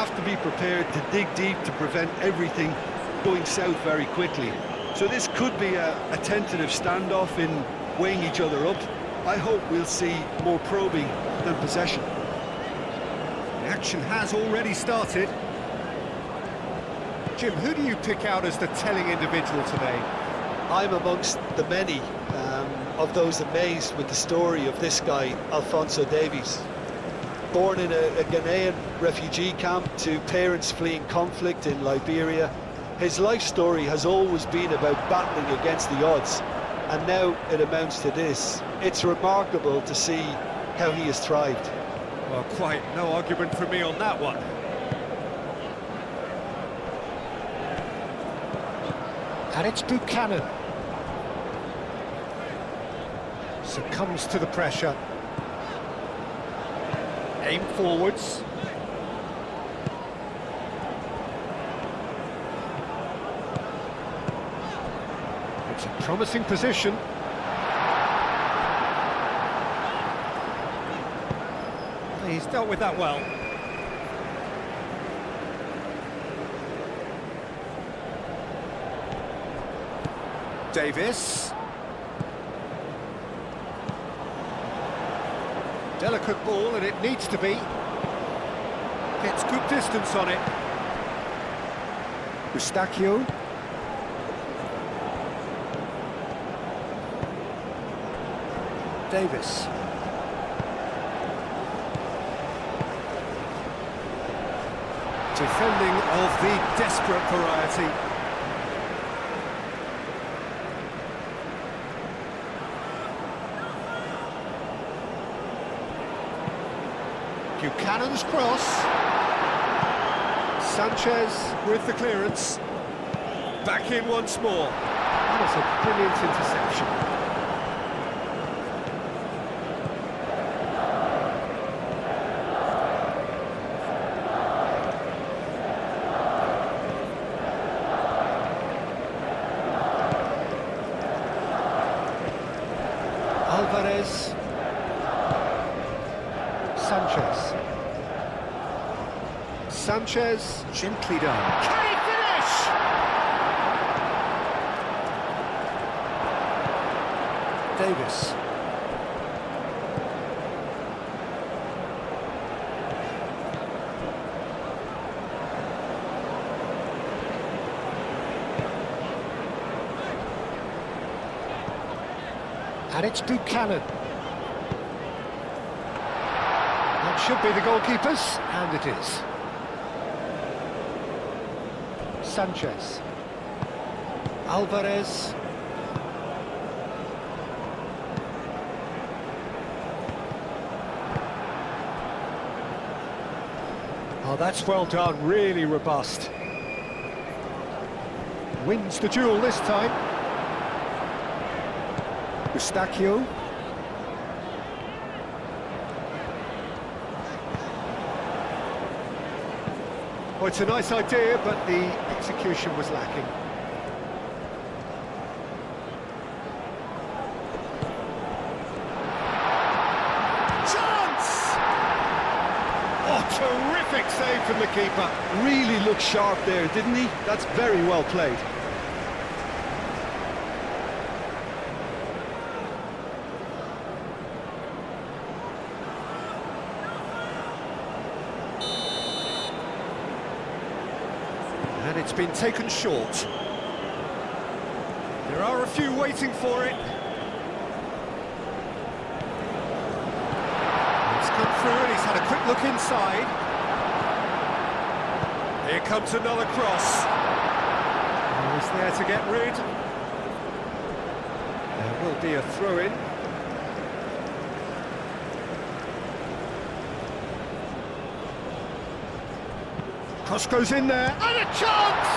have to be prepared to dig deep to prevent everything going south very quickly. So this could be a tentative standoff in weighing each other up. I hope we'll see more probing than possession. The action has already started. Jim, who do you pick out as the telling individual today? I'm amongst the many of those amazed with the story of this guy, Alphonso Davies. Born in a Ghanaian refugee camp to parents fleeing conflict in Liberia, his life story has always been about battling against the odds, and now it amounts to this. It's remarkable to see how he has thrived. Well, quite no argument for me on that one. And it's Buchanan. Succumbs to the pressure. Aim forwards. It's a promising position. He's dealt with that well. Davis. Delicate ball, and it needs to be. Gets good distance on it. Eustachio. Davis. Defending of the desperate variety. Buchanan's cross. Sanchez with the clearance. Back in once more. That is a brilliant interception. Alvarez. Sanchez. Sanchez, gently done. Can he finish? Davis. And it's Buchanan. That should be the goalkeepers, and it is. Sanchez. Alvarez. Oh, that's well done, really robust. Wins the duel this time. Eustachio. Well, it's a nice idea, but the execution was lacking. Chance! Oh, terrific save from the keeper. Really looked sharp there, didn't he? That's very well played. And it's been taken short. There are a few waiting for it. It's come through and he's had a quick look inside. Here comes another cross. He's there to get rid. There will be a throw-in. Cross goes in there, and a chance!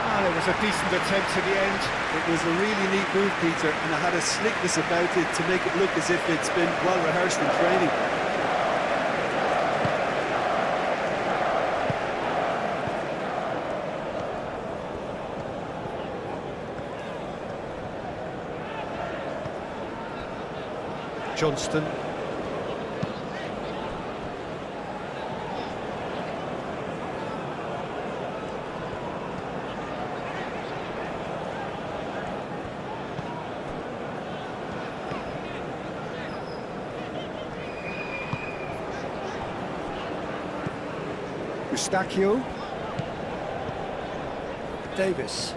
And it was a decent attempt to the end. It was a really neat move, Peter, and it had a slickness about it to make it look as if it's been well rehearsed in training. Johnston. Eustachio. Davis.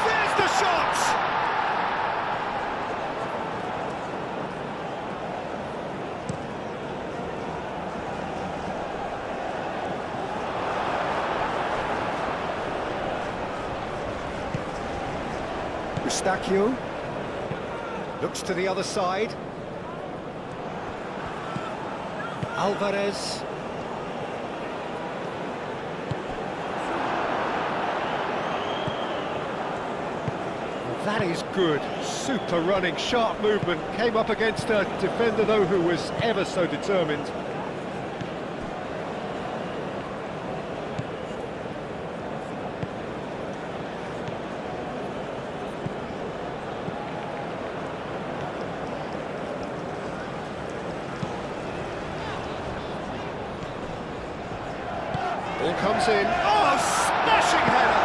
There's the shot! Eustachio. Looks to the other side. Alvarez. That is good. Super running, sharp movement. Came up against a defender, though, who was ever so determined. Ball comes in. Oh, smashing header!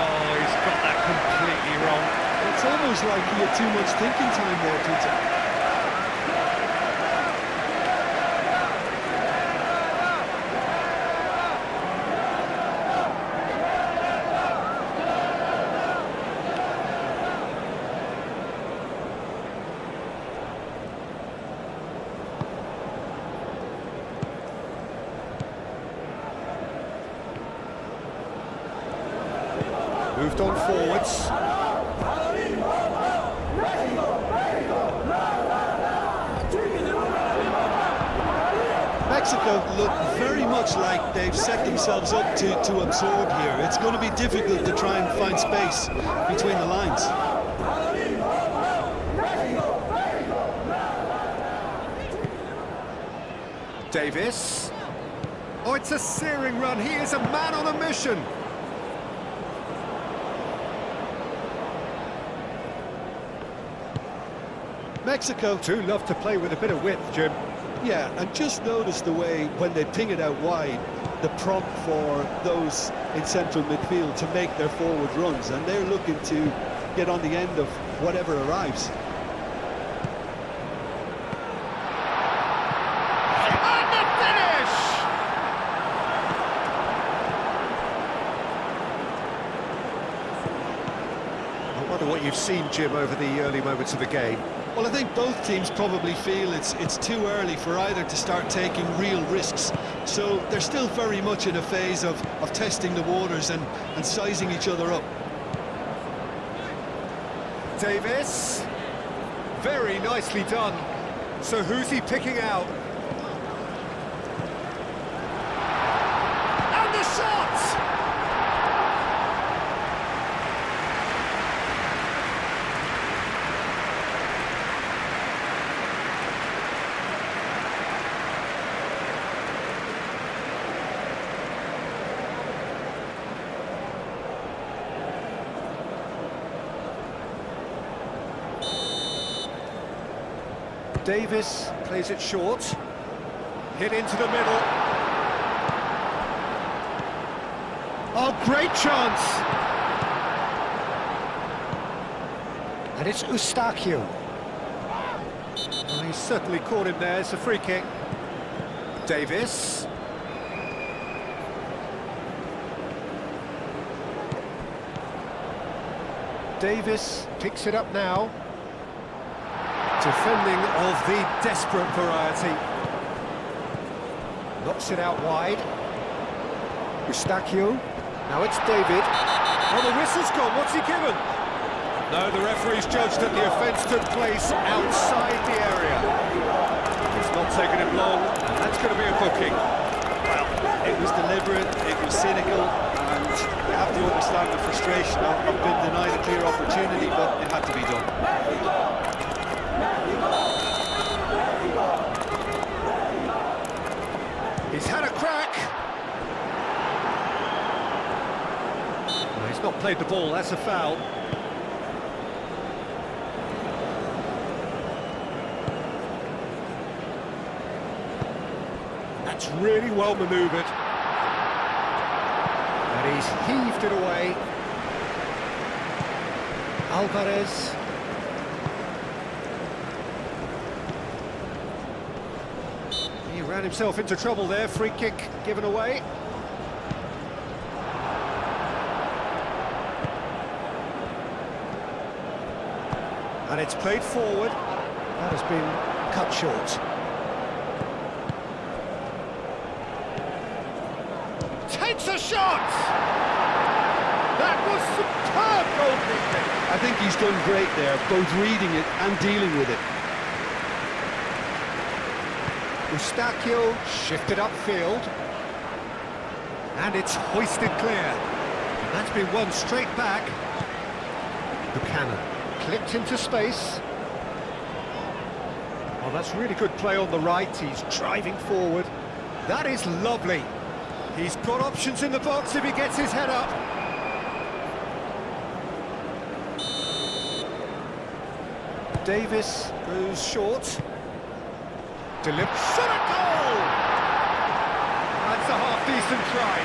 Oh, he's got that completely wrong. It's almost like he had too much thinking time there, Peter. Moved on forwards. Mexico look very much like they've set themselves up to absorb here. It's going to be difficult to try and find space between the lines. Davis. Oh, it's a searing run. He is a man on a mission. Mexico Do love to play with a bit of width, Jim. Yeah, and just notice the way, when they ping it out wide, the prompt for those in central midfield to make their forward runs, and they're looking to get on the end of whatever arrives. And the finish! I wonder what you've seen, Jim, over the early moments of the game. Well, I think both teams probably feel it's too early for either to start taking real risks. So they're still very much in a phase of testing the waters and sizing each other up. Davis. Very nicely done. So who's he picking out? And the shot! Davis plays it short. Hit into the middle. Oh, great chance! And it's Eustachio. Oh, he's certainly caught him there. It's a free kick. Davis. Davis picks it up now. Defending of the desperate variety. Knocks it out wide. Eustachio. Now it's David. Oh, the whistle's gone. What's he given? No, the referee's judged that the offence took place outside the area. It's not taken him long, and that's going to be a booking. Well, it was deliberate, it was cynical, and you have to understand the frustration of being denied a clear opportunity, but it had to be done. He's had a crack. No, he's not played the ball, that's a foul. That's really well manoeuvred. And he's heaved it away. Alvarez. He ran himself into trouble there, free kick given away. And it's played forward. That has been cut short. Takes a shot! That was superb goalkeeping! I think he's done great there, both reading it and dealing with it. Eustachio shifted upfield. And it's hoisted clear. And that's been won straight back. Buchanan clipped into space. Oh, that's really good play on the right. He's driving forward. That is lovely. He's got options in the box if he gets his head up. Davis goes short. Shot a goal! That's a half-decent try.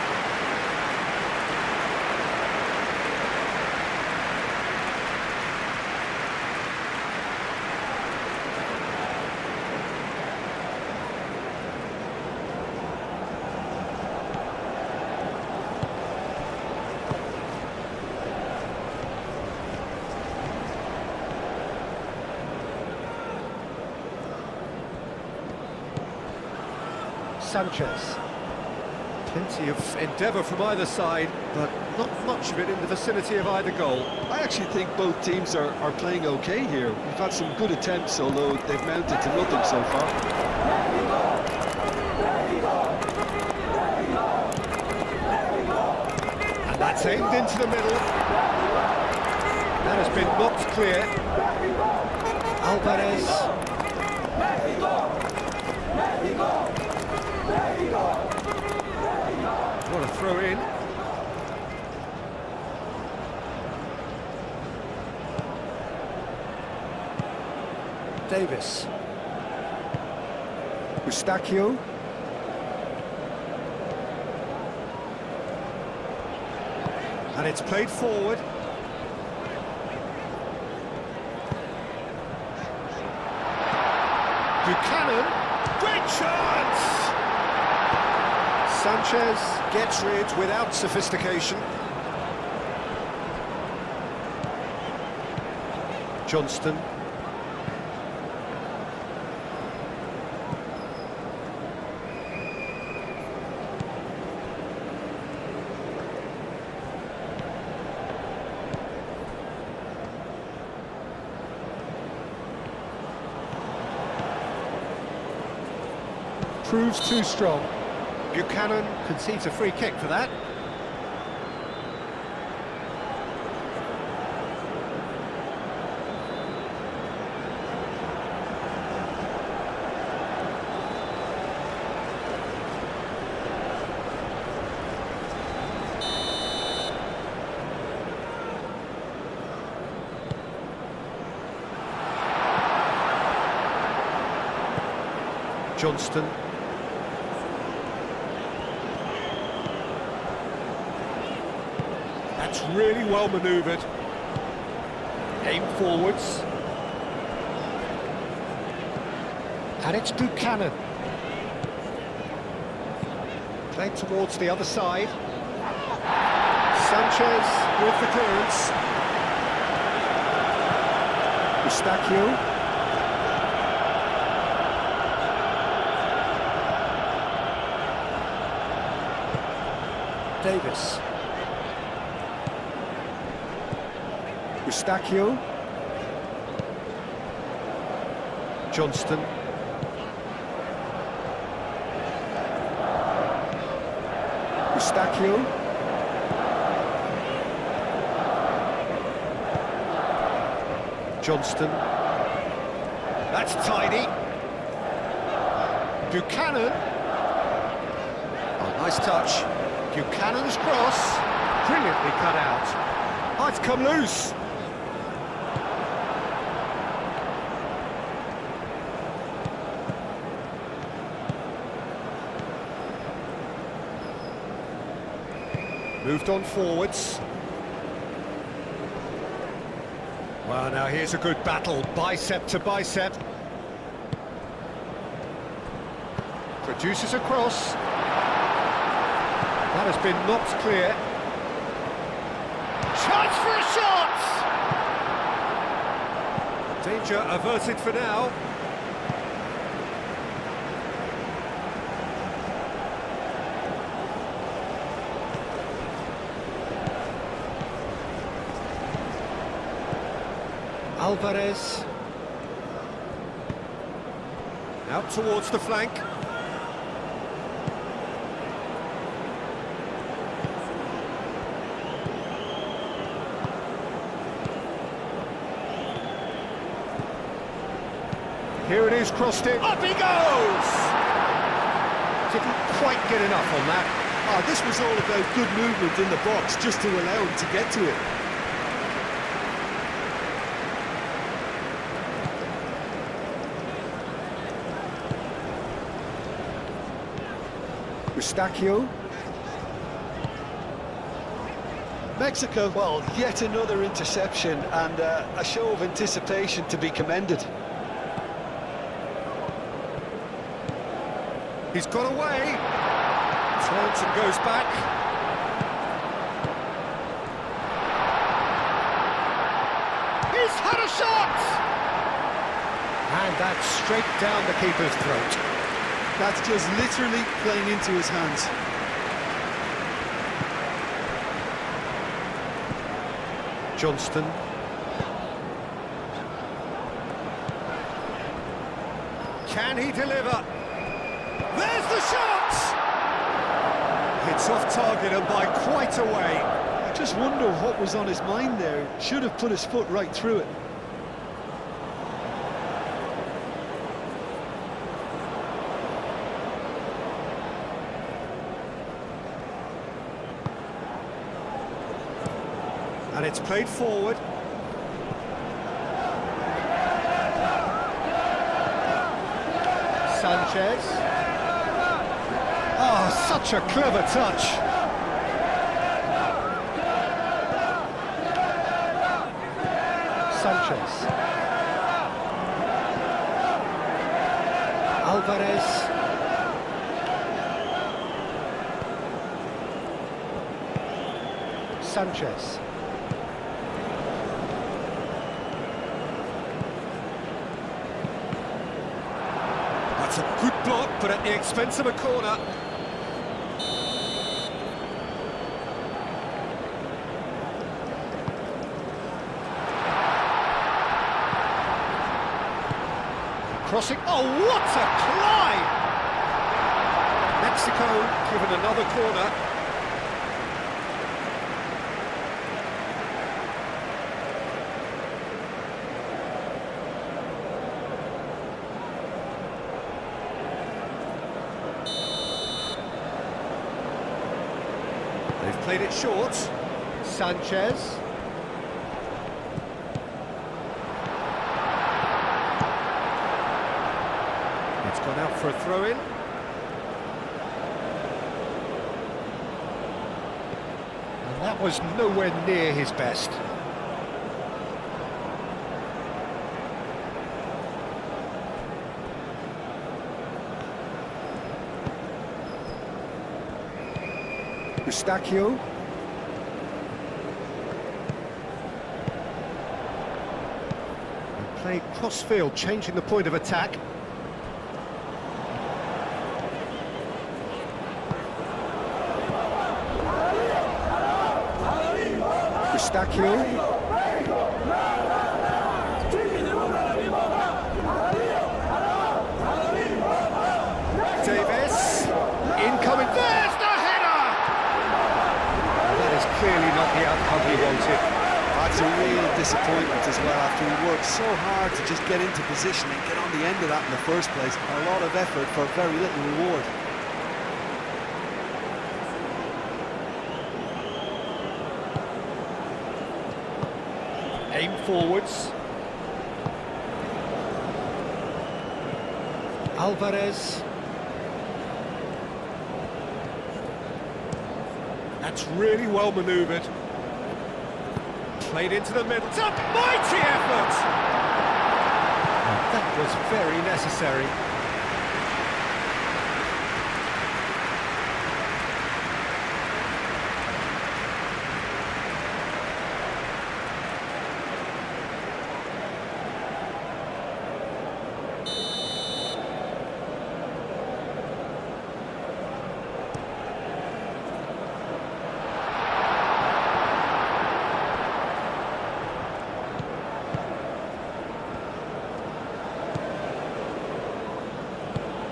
Sanchez. Plenty of endeavour from either side, but not much of it in the vicinity of either goal. I actually think both teams are playing okay here. We've had some good attempts, although they've mounted to nothing so far. And that's aimed into the middle. That has been knocked clear. Alvarez. What a throw in. Davis. Eustachio. And it's played forward. Buchanan. Great chance! Sanchez gets rid without sophistication. Johnston. Proves too strong. Buchanan concedes a free kick for that. Johnston. That's really well manoeuvred. Aim forwards. And it's Buchanan. Played towards the other side. Sanchez with the clearance. Eustachio. Davis. Eustachio. Johnston. Eustachio. Johnston. That's tidy. Buchanan. Oh, nice touch. Buchanan's cross. Brilliantly cut out. Oh, it's come loose. Moved on forwards. Well, now here's a good battle, bicep to bicep. Produces a cross. That has been knocked clear. Chance for a shot! Danger averted for now. Alvarez. Out towards the flank. Here it is, crossed it. Up he goes! Didn't quite get enough on that. Oh, this was all about good movement in the box, just to allow him to get to it. Eustachio. Mexico, well, yet another interception and a show of anticipation to be commended. He's got away. Turns and goes back. He's had a shot! And that's straight down the keeper's throat. That's just literally playing into his hands. Johnston. Can he deliver? There's the shot! It's off target and by quite a way. I just wonder what was on his mind there. Should have put his foot right through it. And it's played forward. Sanchez. Oh, such a clever touch. Sanchez. Alvarez. Sanchez. That's a good block, but at the expense of a corner. Crossing, oh, what a climb! Mexico given another corner. They've played it short. Sanchez. It's gone out for a throw-in. And that was nowhere near his best. Eustachio. Played cross-field, changing the point of attack. Eustachio. Davis. Incoming. There's the header! That is clearly not the outcome he wanted. That's a real disappointment as well, after he worked so hard to just get into position and get on the end of that in the first place. A lot of effort for very little reward. Aim forwards. Alvarez. That's really well manoeuvred. Played into the middle. It's a mighty effort! That was very necessary.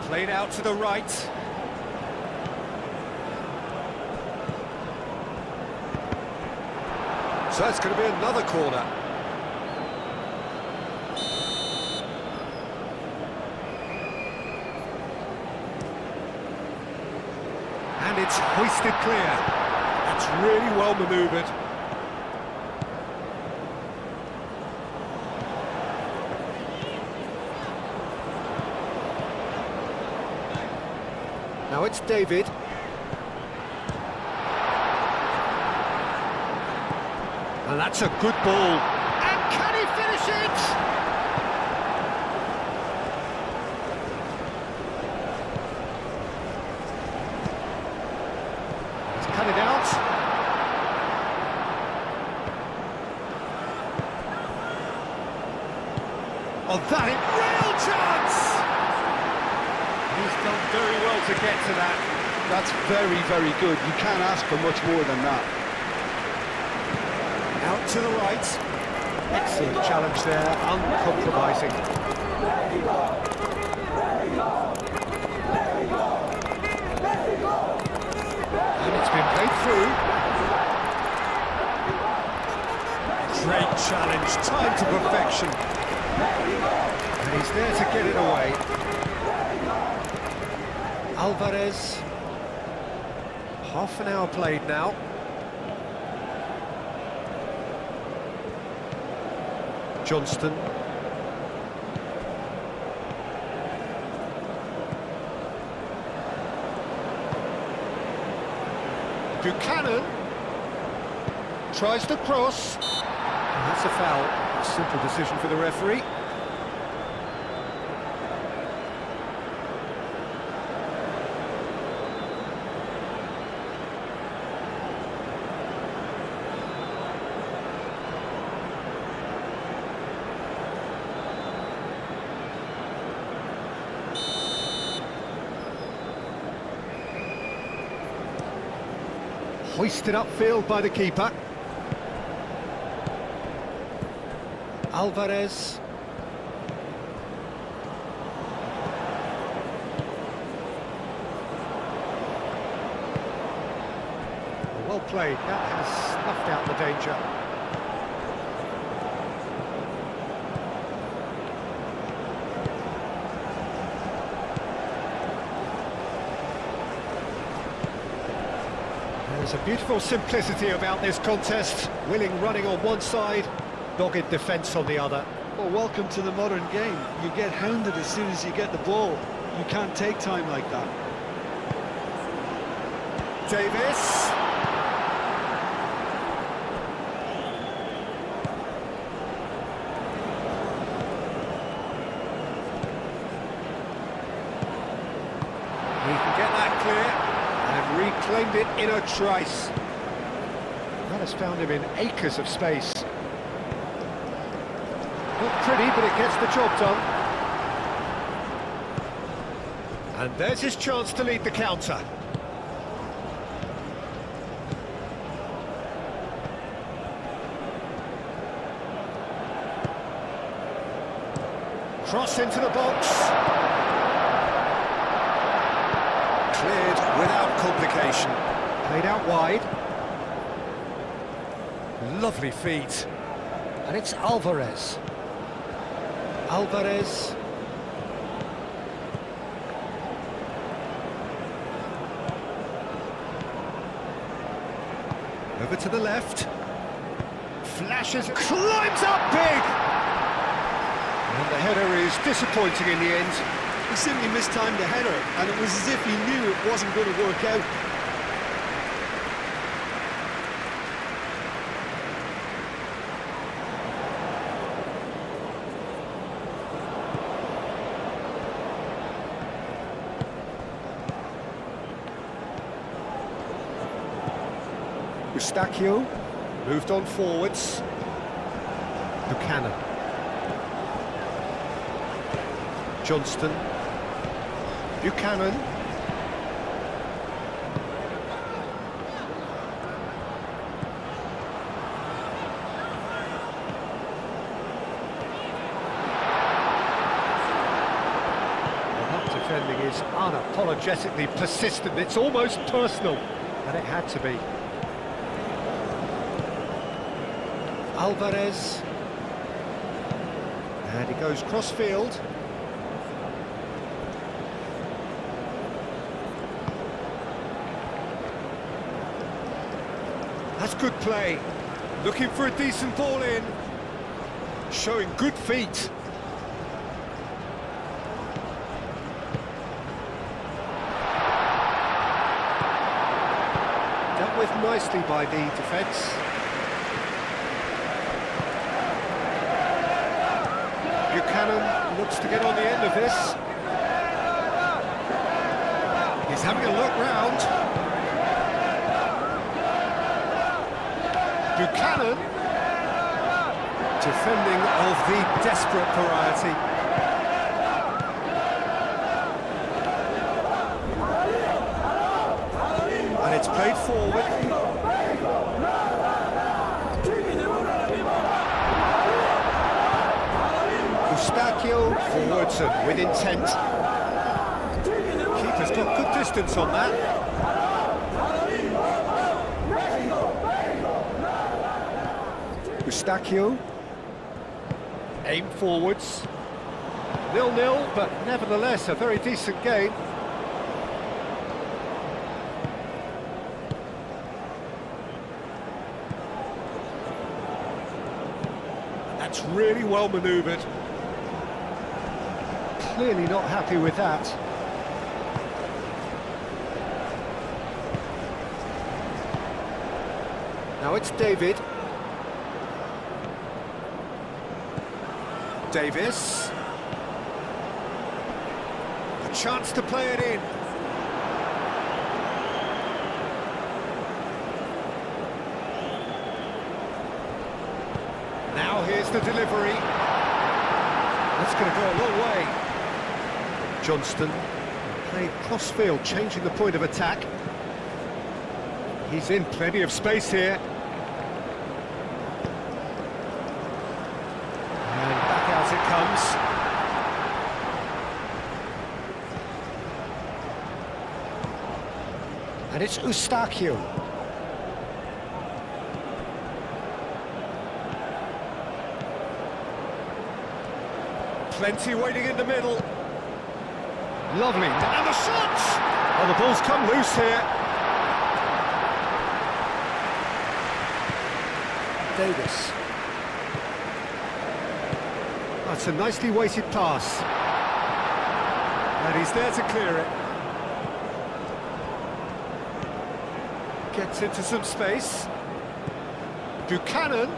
Played out to the right. So it's going to be another corner. And it's hoisted clear. That's really well manoeuvred. Now it's David. And that's a good ball. And can he finish it? He's cut it out. Oh, that is real chance! He's done very well to get to that. That's very, very good. You can't ask for much more than that. Out to the right. Excellent challenge there, uncompromising. And it's been played through. Great challenge, time to perfection. And he's there to get it away. Alvarez. Half an hour played now. Johnston. Buchanan tries to cross. And that's a foul. A simple decision for the referee. Hoisted upfield by the keeper. Alvarez. Well played, that has snuffed out the danger. There's a beautiful simplicity about this contest. Willing running on one side, dogged defence on the other. Well, welcome to the modern game. You get hounded as soon as you get the ball. You can't take time like that. Davis. He can get that clear. And reclaimed it in a trice. That has found him in acres of space. Not pretty, but it gets the job done. And there's his chance to lead the counter. Cross into the box. Cleared without complication. Played out wide. Lovely feet. And it's Alvarez. Alvarez. Over to the left. Flashes, climbs up big! And the header is disappointing in the end. He simply mistimed the header, and it was as if he knew it wasn't going to work out. Eustachio moved on forwards. Buchanan. Johnston. Buchanan. Well, that defending is unapologetically persistent. It's almost personal, and it had to be. Alvarez. And he goes cross-field. That's good play. Looking for a decent ball in. Showing good feet. Dealt with nicely by the defence. Buchanan looks to get on the end of this. He's having a look round. Buchanan, defending of the desperate variety. And it's played forward. Eustachio forwards and with intent. Keeper's got good distance on that. Eustachio, aim forwards, 0-0, but nevertheless a very decent game. That's really well manoeuvred. Clearly not happy with that. Now it's David. Davis. A chance to play it in. Now here's the delivery. That's going to go a long way. Johnston played cross-field, changing the point of attack. He's in plenty of space here. As it comes. And it's Eustachio. Plenty waiting in the middle. Lovely. And the shot! Oh, the ball's come loose here. Davis. That's a nicely weighted pass. And he's there to clear it. Gets into some space. Buchanan.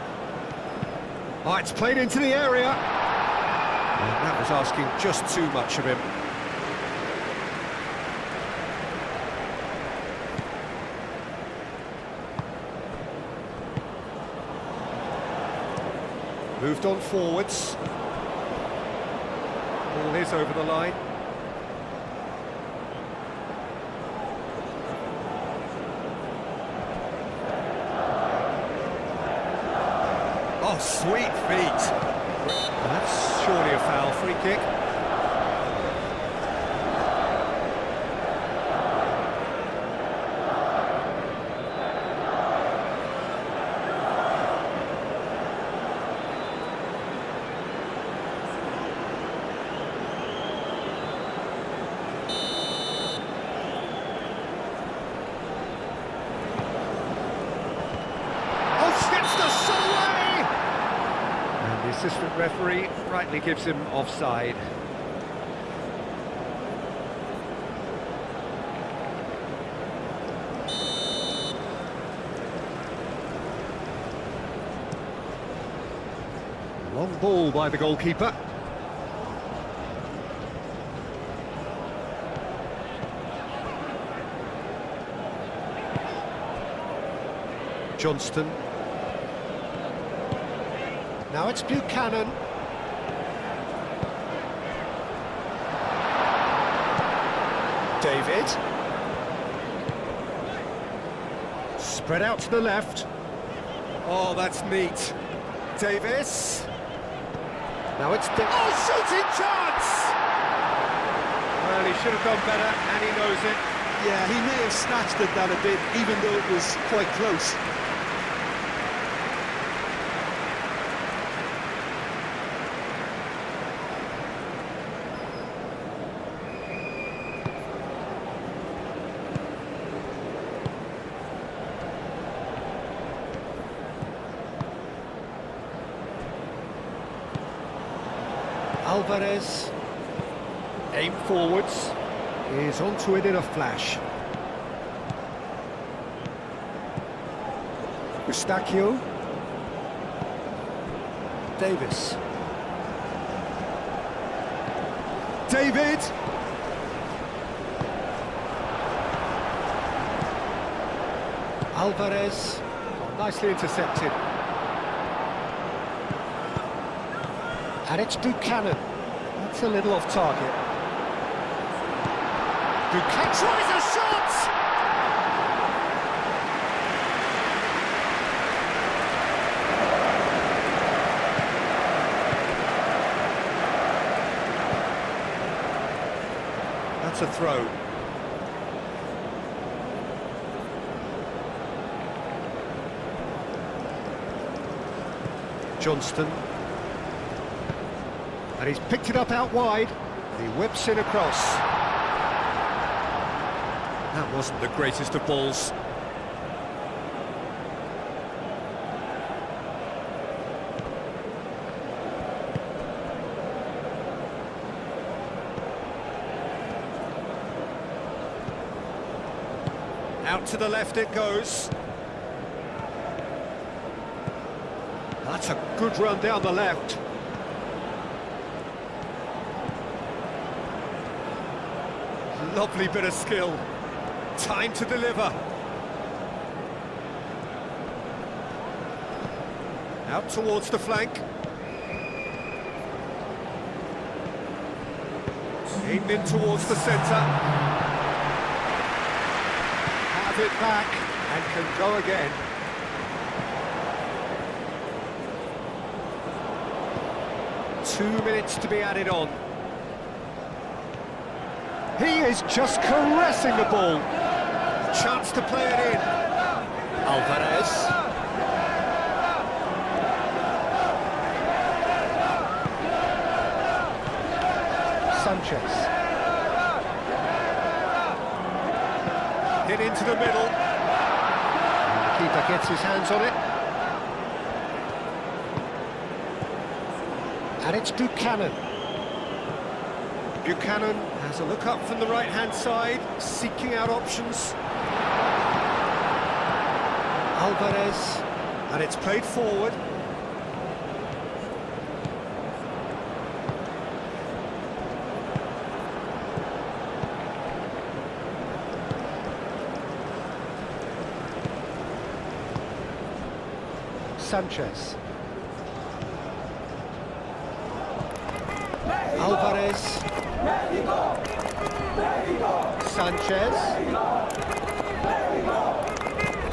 Oh, it's played into the area. And that was asking just too much of him. Moved on forwards. Ball is over the line. Oh, sweet feet. That's surely a foul. Free kick. Assistant referee rightly gives him offside. Long ball by the goalkeeper. Johnston. Now it's Buchanan. David. Spread out to the left. Oh, that's neat. Davis. Now it's... Oh, shooting chance! Well, he should have done better, and he knows it. Yeah, he may have snatched at that a bit, even though it was quite close. Alvarez, aim forwards, is onto it in a flash. Eustachio, Davis, David, Alvarez, nicely intercepted. And it's Buchanan. That's a little off target. Buchanan tries a shot! That's a throw. Johnston. And he's picked it up out wide. He whips it across. That wasn't the greatest of balls. Out to the left it goes. That's a good run down the left. Lovely bit of skill. Time to deliver. Out towards the flank. Aimed in towards the centre. Have it back and can go again. Two minutes to be added on. He is just caressing the ball. Chance to play it in. Alvarez. Sanchez. Hit into the middle. And the keeper gets his hands on it. And it's Buchanan. Buchanan has a look up from the right-hand side, seeking out options. Alvarez, and it's played forward. Sanchez. Alvarez. Sanchez.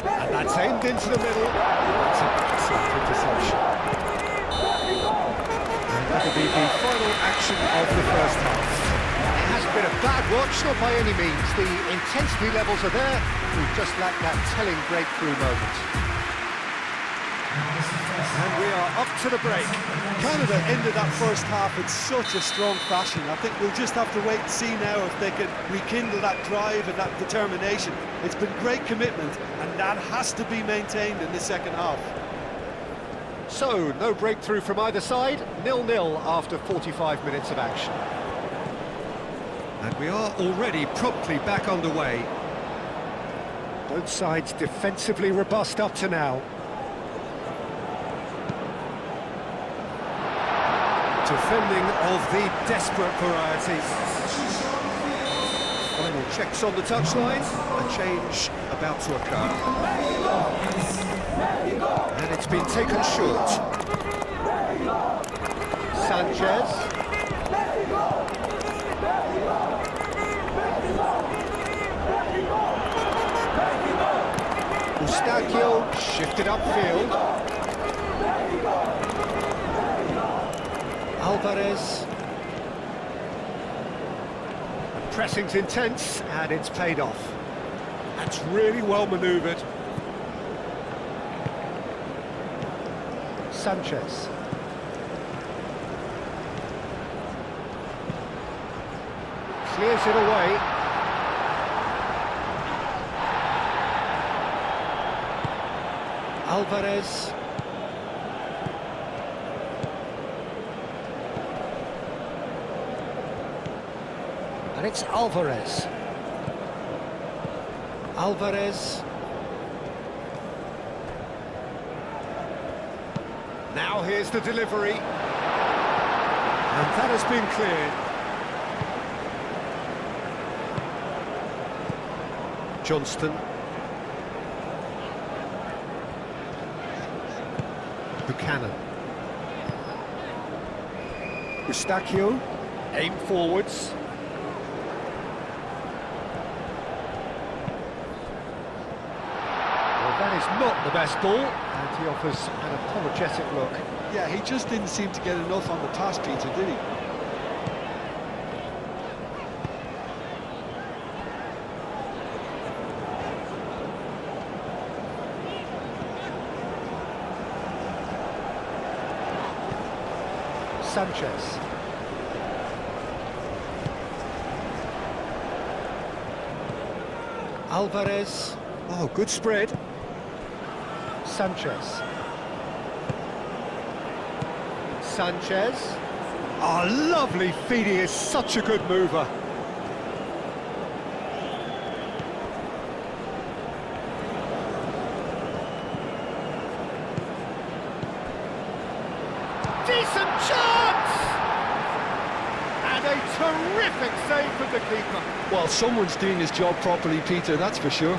And that's aimed into the middle. That's an excellent interception. And that'll be the final action of the first half. It has been a bad watch, not by any means. The intensity levels are there. We've just lacked that telling breakthrough moment. And we are up to the break. Canada ended that first half in such a strong fashion. I think we'll just have to wait and see now if they can rekindle that drive and that determination. It's been great commitment, and that has to be maintained in the second half. So, no breakthrough from either side, 0-0 after 45 minutes of action. And we are already promptly back underway. Both sides defensively robust up to now. Defending of the desperate variety. Final checks on the touchline. A change about to occur. And it's been taken short. Sanchez. Eustachio shifted upfield. Alvarez. Pressing's intense, and it's paid off. That's really well manoeuvred. Sanchez. Clears it away. Alvarez. And it's Alvarez. Alvarez. Now here's the delivery. And that has been cleared. Johnston. Buchanan. Eustachio. Aim forwards. That is not the best ball, and he offers an apologetic look. Yeah, he just didn't seem to get enough on the pass, Peter, did he? Sanchez. Alvarez. Oh, good spread. Sanchez. Sanchez. Oh, lovely feed. He is such a good mover. Decent chance! And a terrific save from the keeper. Well, someone's doing his job properly, Peter, that's for sure.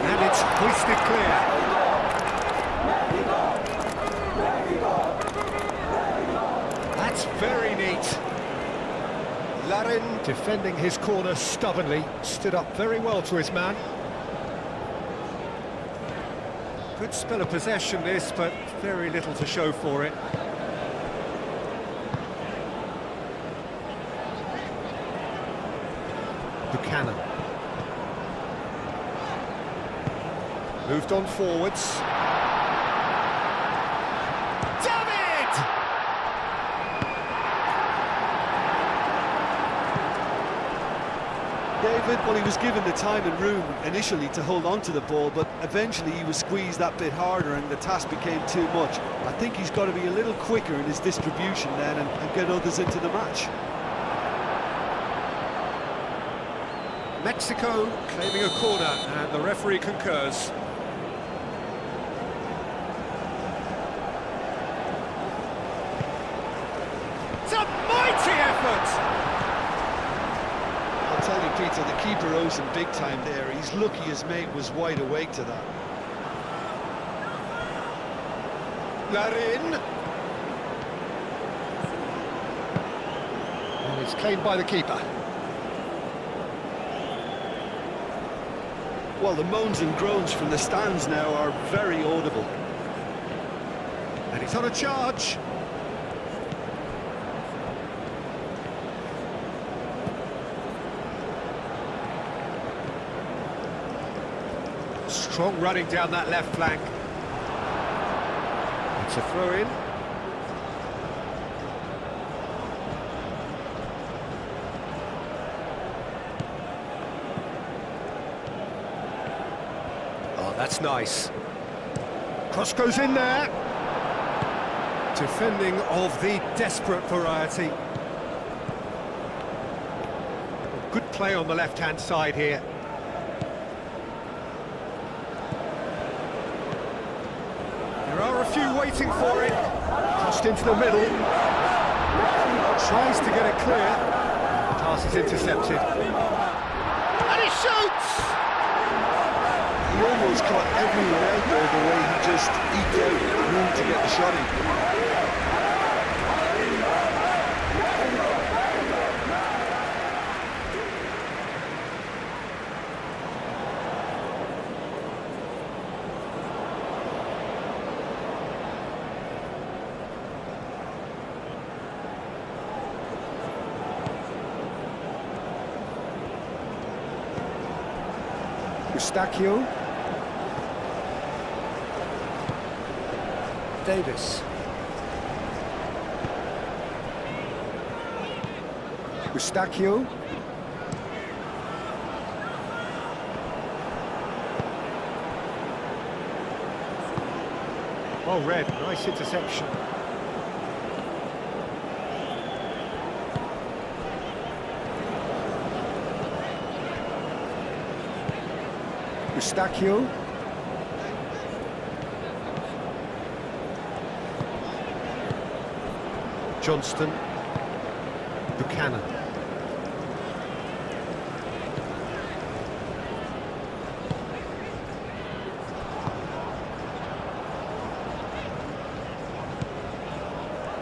And it's hoisted clear. That's very neat. Larin, defending his corner stubbornly, stood up very well to his man. Good spell of possession this, but very little to show for it. Buchanan. Moved on forwards. David! David, well, he was given the time and room initially to hold on to the ball, but eventually he was squeezed that bit harder and the task became too much. I think he's got to be a little quicker in his distribution then and get others into the match. Mexico claiming a corner, and the referee concurs. It's a mighty effort! I'll tell you, Peter, the keeper owes him big time there. He's lucky his mate was wide awake to that. Larin. And it's claimed by the keeper. Well, the moans and groans from the stands now are very audible. And he's on a charge. Strong running down that left flank. It's a throw-in. Oh, that's nice. Cross goes in there. Defending of the desperate variety. Good play on the left-hand side here. waiting for it. Crossed into the middle. Tries to get it clear. Pass is intercepted. And he shoots! He almost caught everyone out there the way he just eked out room to get the shot in. Eustachio. Davis. Eustachio. Well read, nice interception. Eustachio. Johnston. Buchanan.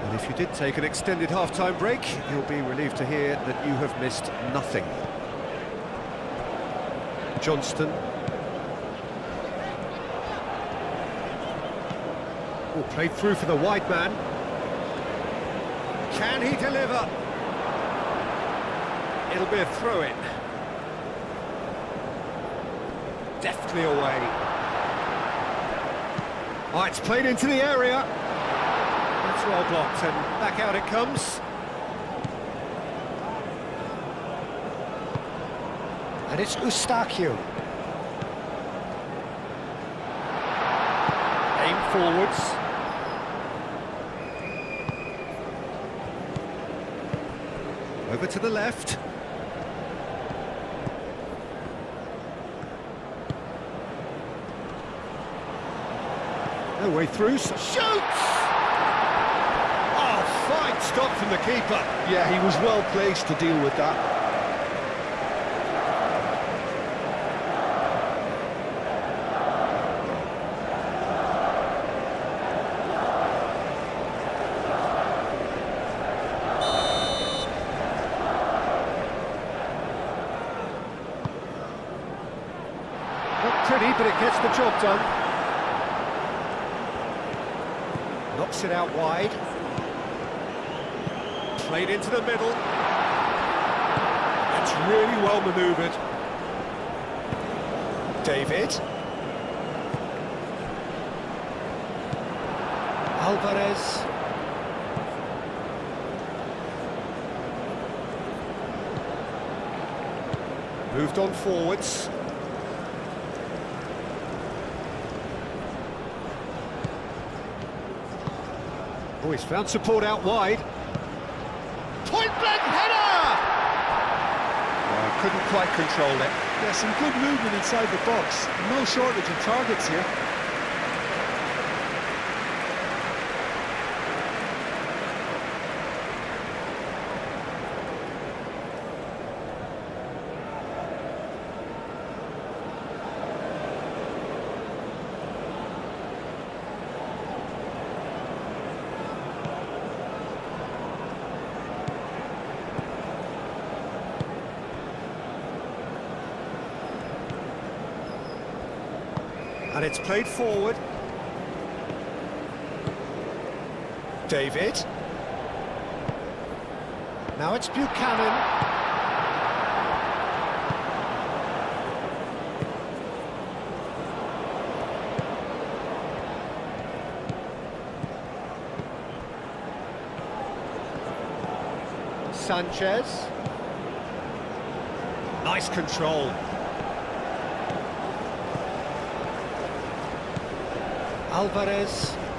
And if you did take an extended half-time break, you'll be relieved to hear that you have missed nothing. Johnston. Oh, played through for the wide man. Can he deliver? It'll be a throw-in. Deftly away. Oh, it's played into the area. It's well blocked, and back out it comes. And it's Eustachio. Aim forwards. Over to the left. No way through. Shoots! Oh, fine stop from the keeper. Yeah, he was well placed to deal with that. Not pretty, but it gets the job done. Knocks it out wide. Played into the middle. That's really well manoeuvred. David. Alvarez. Moved on forwards. Oh, he's found support out wide. Point blank header! Oh, couldn't quite control it. Yeah, some good movement inside the box. No shortage of targets here. And it's played forward. David. Now it's Buchanan. Sanchez. Nice control.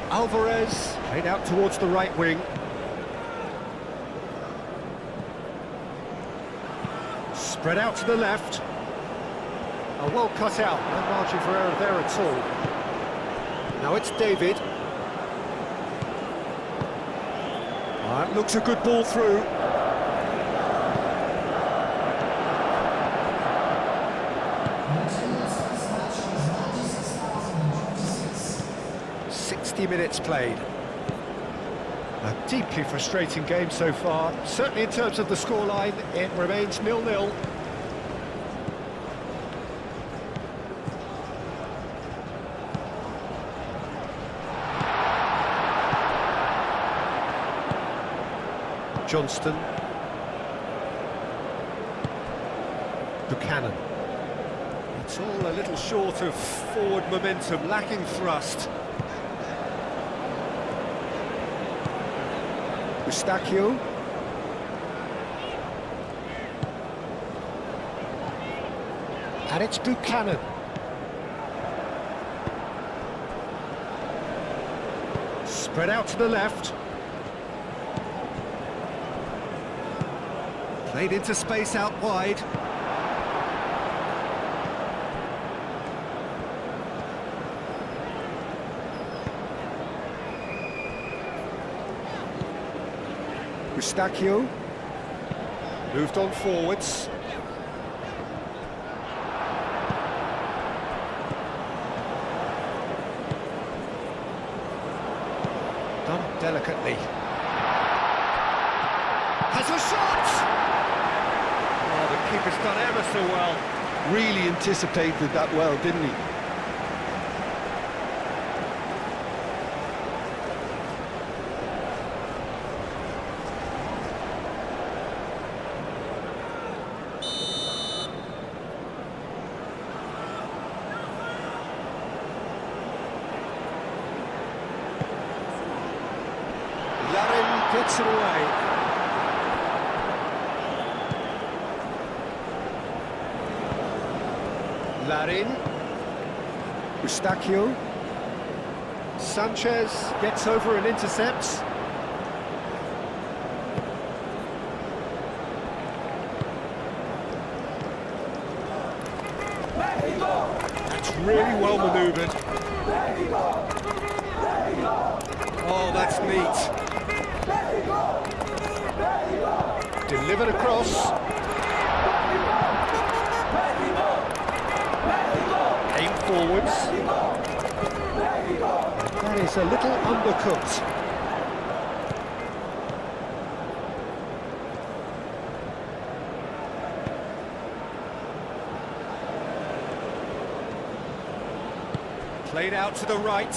Alvarez, played out towards the right wing. Spread out to the left. Oh, well cut out, no margin for error there at all. Now it's David. Looks a good ball through. Minutes played. A deeply frustrating game so far. Certainly in terms of the scoreline, it remains 0-0. Johnston. Buchanan. It's all a little short of forward momentum, lacking thrust. Eustachio. And it's Buchanan. Spread out to the left. Played into space out wide. Eustachio moved on forwards. Done delicately. Has a shot! Oh, the keeper's done ever so well. Really anticipated that well, didn't he? Gets it away. Larin. Eustachio. Sanchez gets over and intercepts. That's really well manoeuvred. Oh, that's neat. Delivered across. Aim forwards. That is a little undercooked. Played out to the right.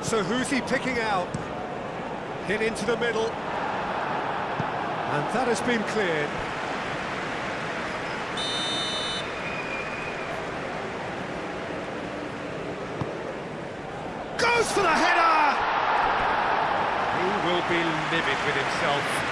So who's he picking out? Hit into the middle. And that has been cleared. Goes for the header! He will be livid with himself.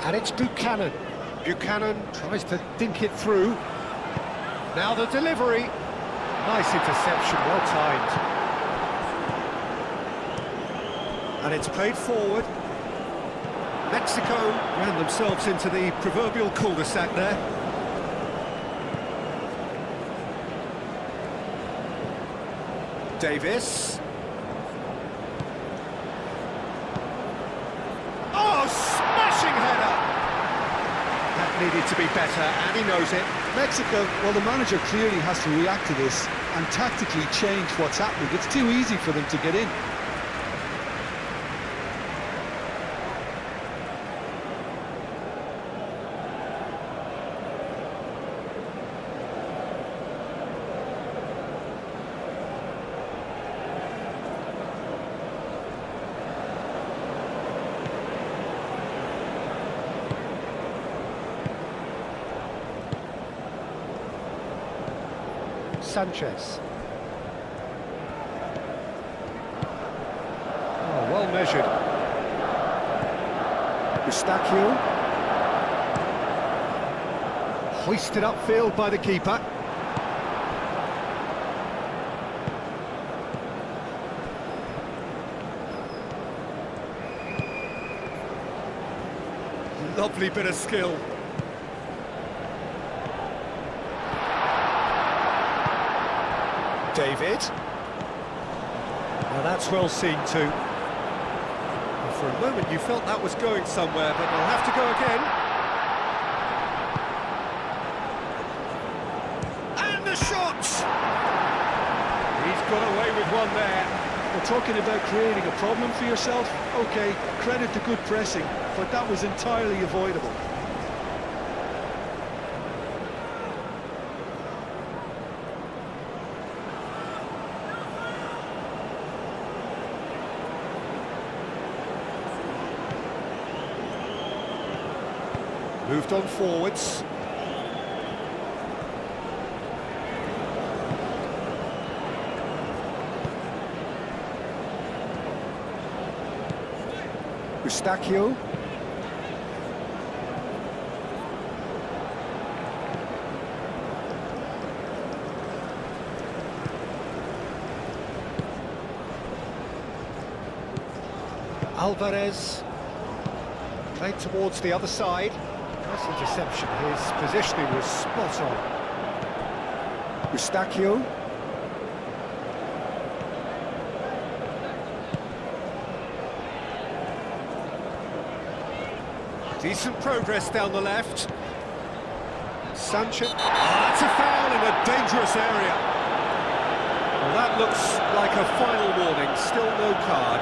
And it's Buchanan. Buchanan tries to dink it through. Now the delivery. Nice interception, well timed. And it's played forward. Mexico ran themselves into the proverbial cul-de-sac there. Davis. Oh, smashing header! That needed to be better, and he knows it. Mexico, well, the manager clearly has to react to this and tactically change what's happening. It's too easy for them to get in. Sanchez. Oh, well measured. Eustachio. Hoisted upfield by the keeper. Lovely bit of skill. David. Now that's well seen too. And for a moment you felt that was going somewhere, but they'll have to go again. And the shot! He's got away with one there. We're talking about creating a problem for yourself. OK, credit to good pressing, but that was entirely avoidable. Moved on forwards. Eustachio. Alvarez. Played towards the other side. Nice interception. His positioning was spot on. Eustachio. Decent progress down the left. Sanchez. Oh, that's a foul in a dangerous area. Well, that looks like a final warning. Still no card.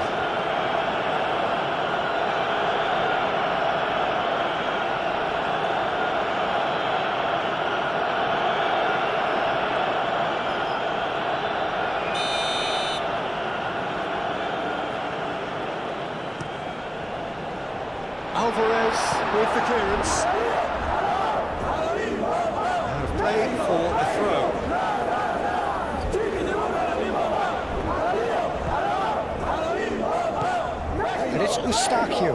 Alvarez with the clearance. Have played for the throw. And it's Eustachio.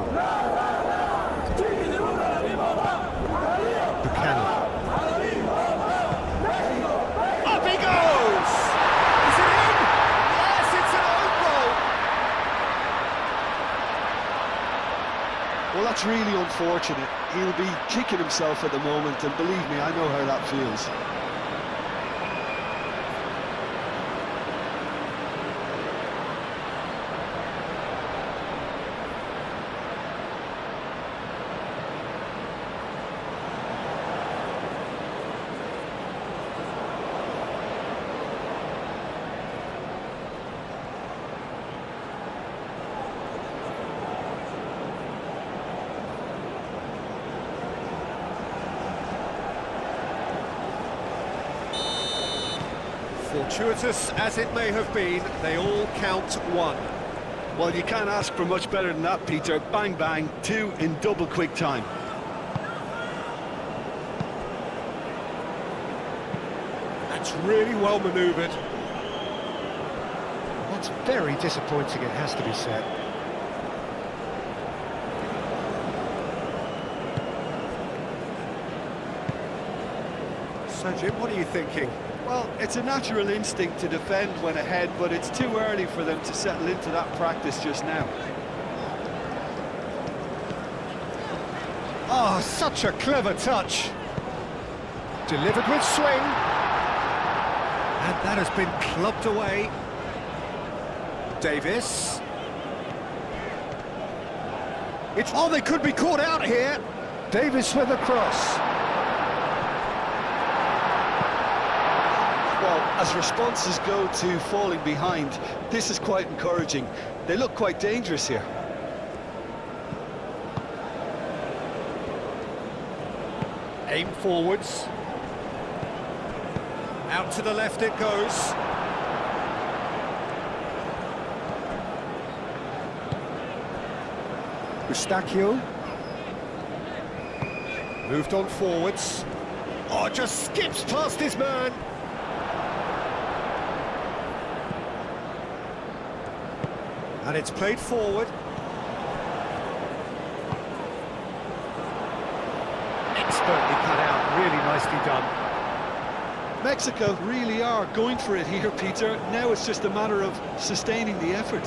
Buchanan. Up he goes! Is it in? Yes, it's an own goal! Well, that's really unfortunate. He'll be kicking himself at the moment, and believe me, I know how that feels. Fortuitous as it may have been, they all count one. Well, you can't ask for much better than that, Peter. Bang, bang, two in double quick time. That's really well manoeuvred. That's very disappointing, it has to be said. So, Jim, what are you thinking? Well, it's a natural instinct to defend when ahead, but it's too early for them to settle into that practice just now. Oh, such a clever touch. Delivered with swing. And that has been clubbed away. Davis. Oh, they could be caught out here. Davis with a cross. Well, as responses go to falling behind, this is quite encouraging. They look quite dangerous here. Aim forwards. Out to the left it goes. Eustachio. Moved on forwards. Oh, just skips past his man. And it's played forward. Expertly cut out. really nicely done. Mexico really are going for it here, Peter. Now it's just a matter of sustaining the effort.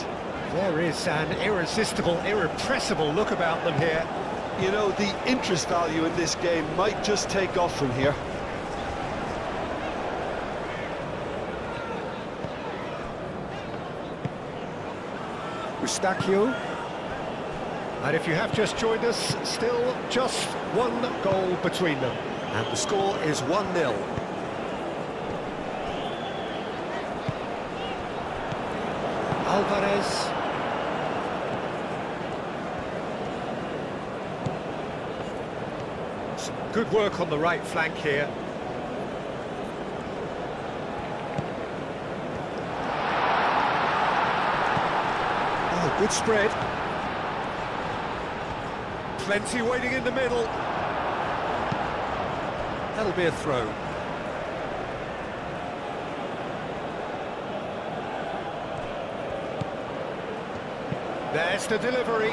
There is an irresistible, irrepressible look about them here. You know, the interest value in this game might just take off from here. Eustachio. And if you have just joined us, still just one goal between them. And the score is 1-0. Alvarez. Some good work on the right flank here. Oh, good spread. Plenty waiting in the middle. That'll be a throw. There's the delivery.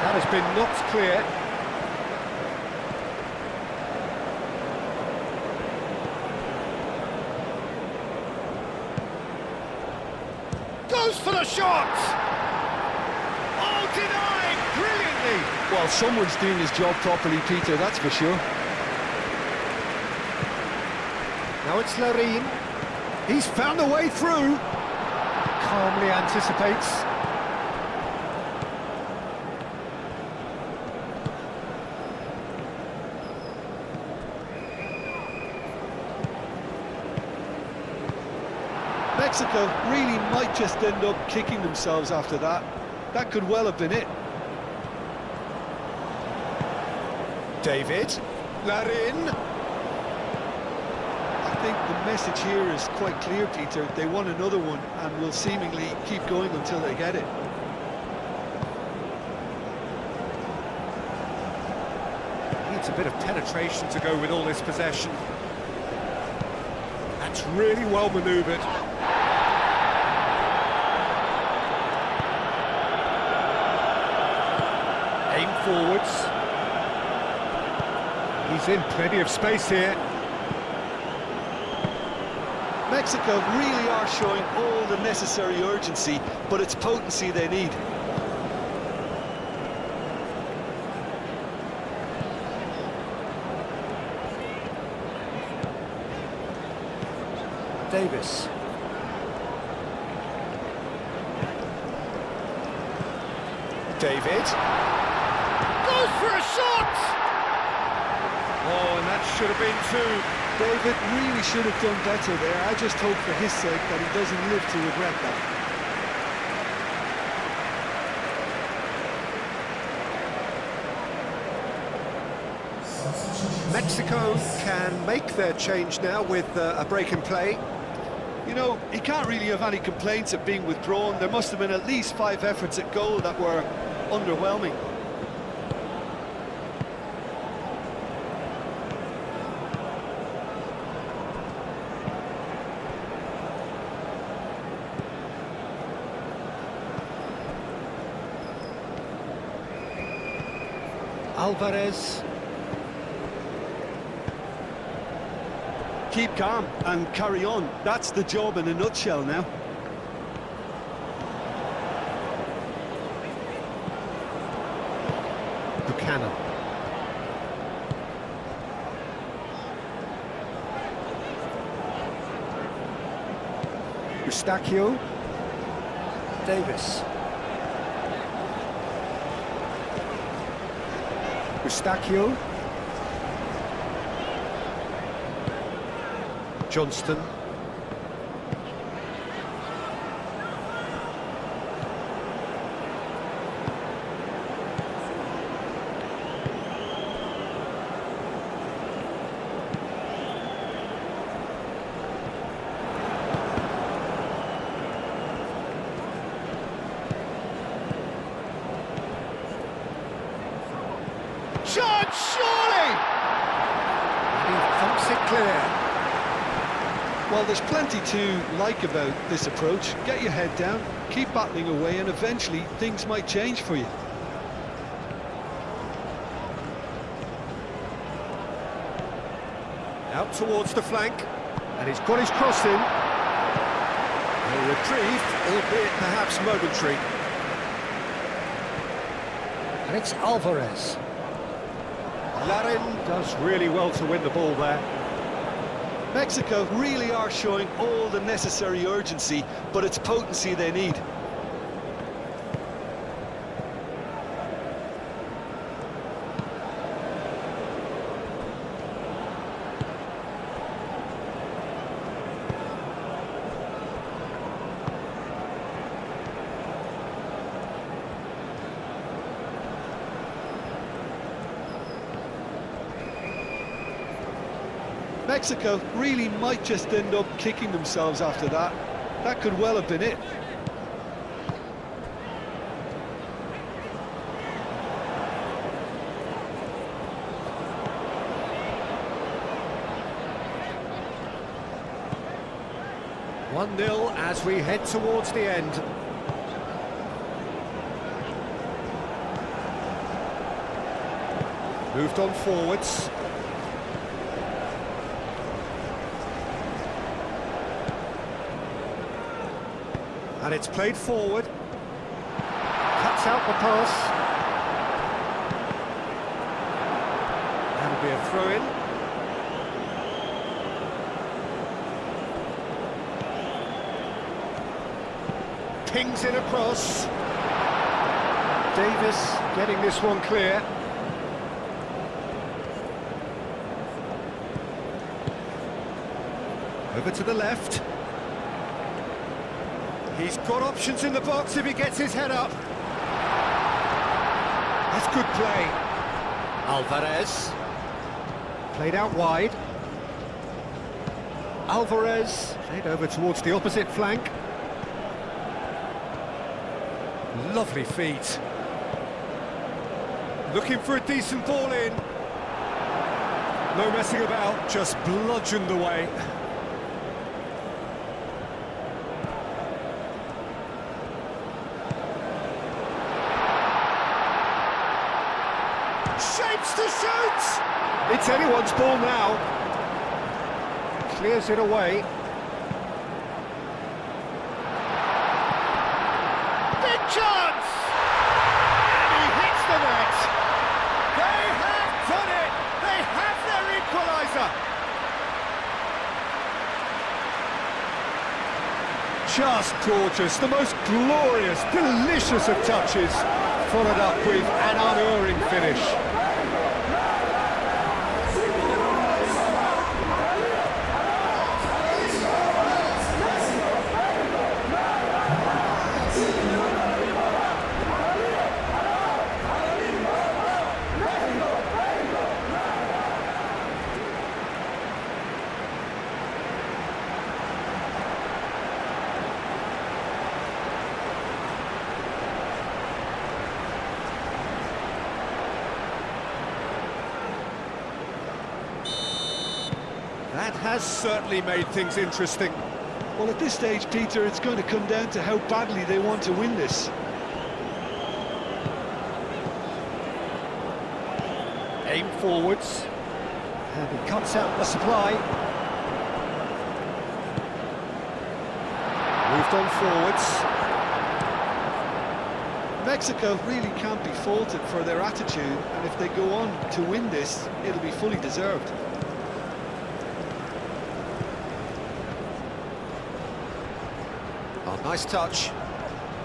That has been knocked clear. Goes for the shot! Oh, denied! Brilliantly! Well, someone's doing his job properly, Peter, that's for sure. Now it's Larin. He's found a way through. Calmly anticipates. Mexico really might just end up kicking themselves after that. That could well have been it. David. Larin. I think the message here is quite clear, Peter. They want another one and will seemingly keep going until they get it. Needs a bit of penetration to go with all this possession. That's really well manoeuvred. Aim forwards. He's in plenty of space here. Mexico really are showing all the necessary urgency, but it's potency they need. Davis. David. Goes for a shot! Oh, and that should have been two. David really should have done better there. I just hope for his sake that he doesn't live to regret that. Mexico can make their change now with a break in play. You know, he can't really have any complaints at being withdrawn. There must have been at least 5 efforts at goal that were underwhelming. Alvarez. Keep calm and carry on. That's the job in a nutshell now. Buchanan. Eustachio. Davis. Eustachio. Johnston. Shot, surely! He thumps it clear. Well, there's plenty to like about this approach. Get your head down, keep battling away, and eventually things might change for you. Out towards the flank, and he's got his cross in. A reprieve, albeit perhaps momentary. And it's Alvarez. Larin does really well to win the ball there. Mexico really are showing all the necessary urgency, but it's potency they need. Mexico really might just end up kicking themselves after that. That could well have been it. One 0 as we head towards the end. Moved on forwards. And it's played forward. Cuts out the pass. That'll be a throw-in. Pings in across. Davis getting this one clear. Over to the left. He's got options in the box if he gets his head up. That's good play. Alvarez. Played out wide. Alvarez. Played over towards the opposite flank. Lovely feet. Looking for a decent ball in. No messing about, just bludgeoned away. Shapes to shoot! It's anyone's ball now. Clears it away. Big chance! And he hits the net. They have done it! They have their equaliser! Just gorgeous, the most glorious, delicious of touches, followed up with an unerring finish. That has certainly made things interesting. Well, at this stage, Peter, it's going to come down to how badly they want to win this. Aim forwards. And he cuts out the supply. Moved on forwards. Mexico really can't be faulted for their attitude, and if they go on to win this, it'll be fully deserved. Oh, nice touch.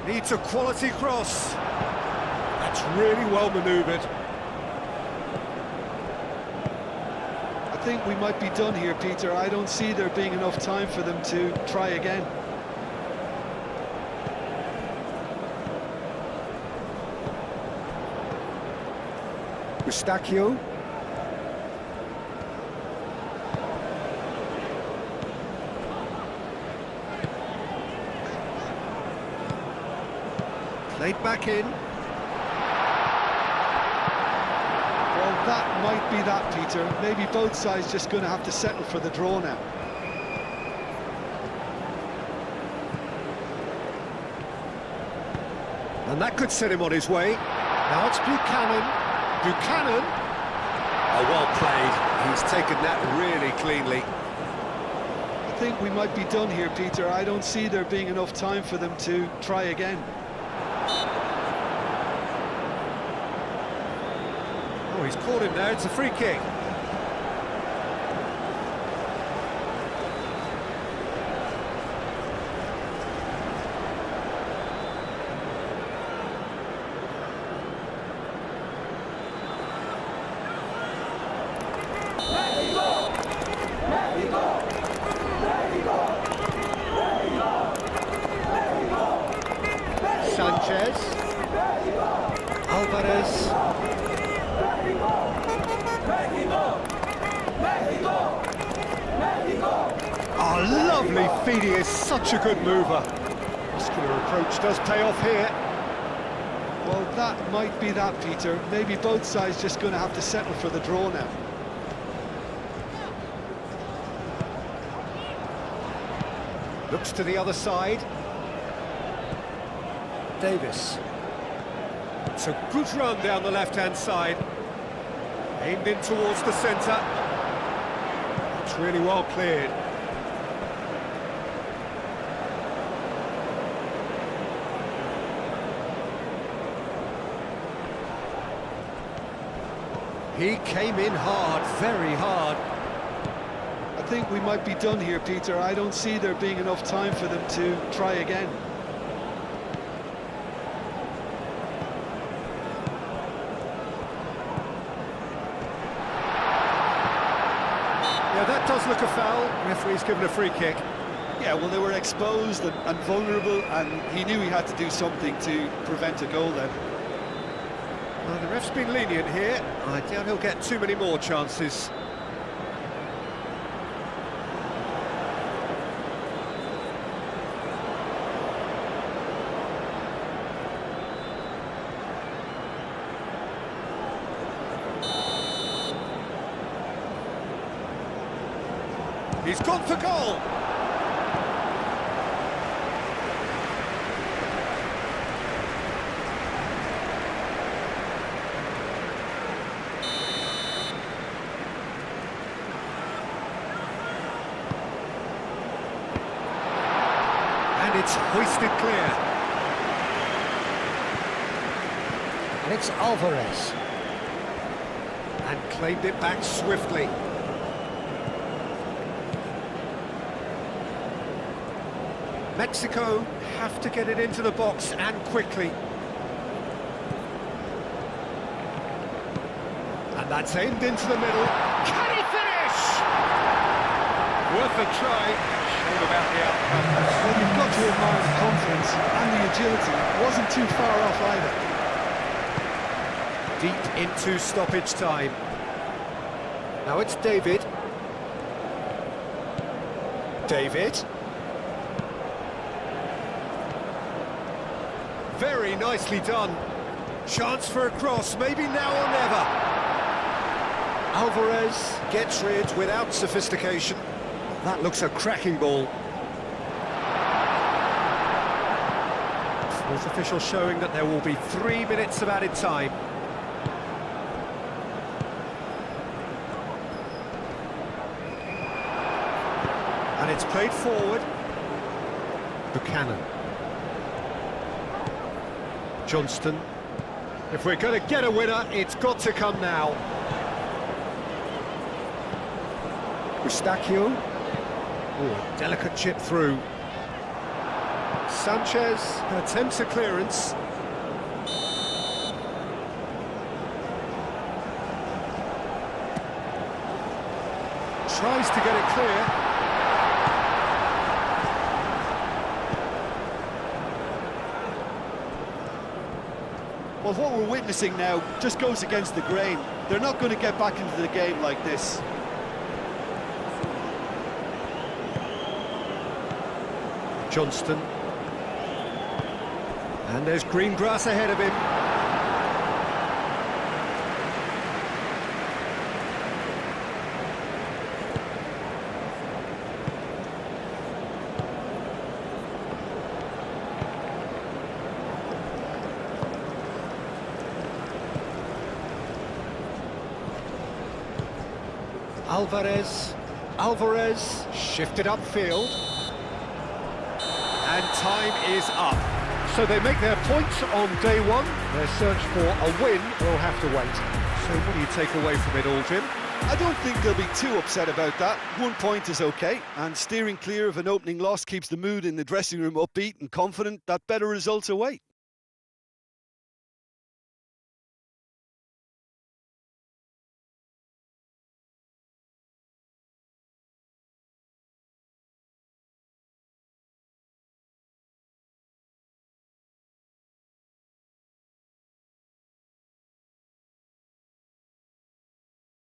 Needs a quality cross. That's really well manoeuvred. I think we might be done here, Peter. I don't see there being enough time for them to try again. Eustachio. Played back in. Well, that might be that, Peter. Maybe both sides just going to have to settle for the draw now. And that could set him on his way. Now it's Buchanan. Buchanan. Oh, well played. He's taken that really cleanly. I think we might be done here, Peter. I don't see there being enough time for them to try again. Oh, he's caught him there. It's a free kick. Sanchez. Alvarez. Oh, lovely feed. He is such a good mover. Muscular approach does pay off here. Well, that might be that, Peter. Maybe both sides just going to have to settle for the draw now. Looks to the other side. Davis. It's a good run down the left-hand side. Aimed in towards the centre. It's really well cleared. He came in hard, very hard. I think we might be done here, Peter. I don't see there being enough time for them to try again. Yeah, that does look a foul. Referee's given a free kick. Yeah, well, they were exposed and vulnerable, and he knew he had to do something to prevent a goal then. Well, the ref's been lenient here. I doubt he'll get too many more chances. He's gone for goal. And it's hoisted clear. And it's Alvarez. And claimed it back swiftly. Mexico have to get it into the box and quickly. And that's aimed into the middle. Can he finish? Worth a try. Shame about the outcome. Well, you've got to admire the confidence and the agility. It wasn't too far off either. Deep into stoppage time. Now it's David. David. Very nicely done. Chance for a cross, maybe now or never. Alvarez gets rid without sophistication. That looks a cracking ball. Fourth official showing that there will be 3 minutes of added time. And it's played forward. Buchanan. Johnston. If we're going to get a winner, it's got to come now. Eustachio. Oh, delicate chip through. Sanchez attempts a clearance. Tries to get it clear. Well, what we're witnessing now just goes against the grain. They're not going to get back into the game like this. Johnston. And there's green grass ahead of him. Alvarez shifted upfield. And time is up. So they make their points on day one. Their search for a win will have to wait. So what do you take away from it all, Jim? I don't think they'll be too upset about that. 1 point is okay, and steering clear of an opening loss keeps the mood in the dressing room upbeat and confident that better results await.